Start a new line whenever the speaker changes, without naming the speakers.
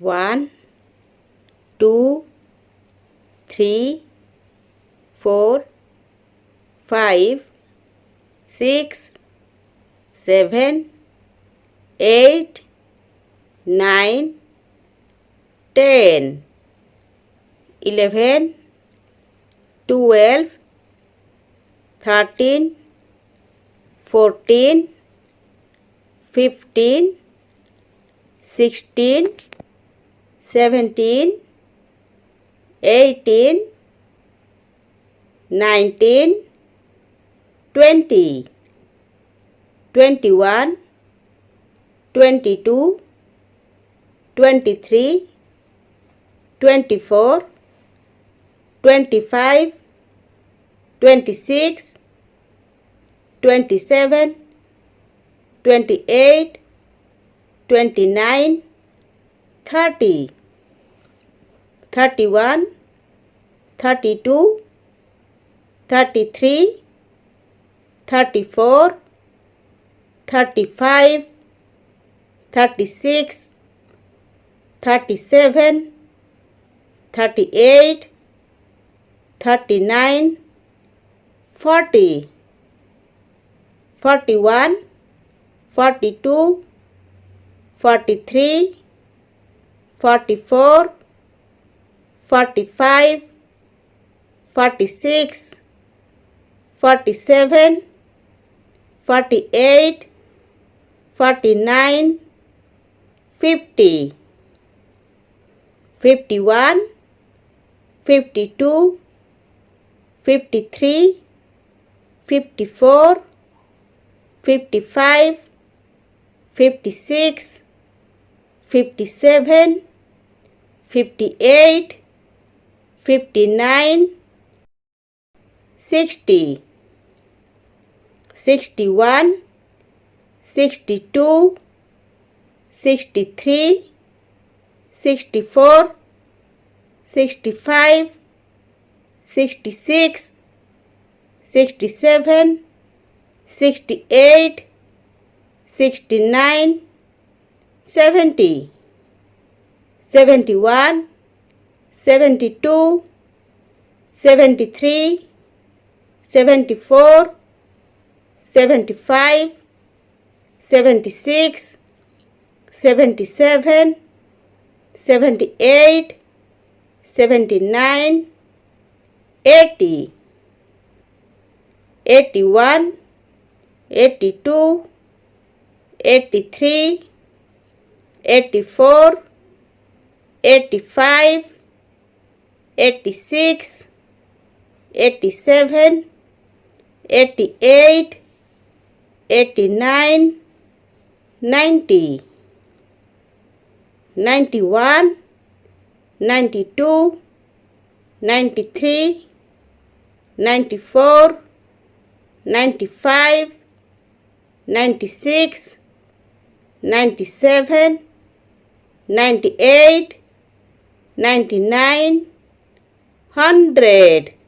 1 2 3 4 5 6 7 8 9 10 11 12 13 14 15 16 17 18 19 20 21 22 23 24 25 26 27 28 29 30 31 32 33 34 35 36 37 38 39 40 41 42 43 44 45 46 47 48 49 50 51 52 53 54 55 56 57 58 59 60 61 62 63 64 65 66 67 68 69 70 71 72 73 74 75 76 77 78 79 80 81 82 83 84 85 86 87 88 89 90 91 92 93 94 95 96 97 98 99 100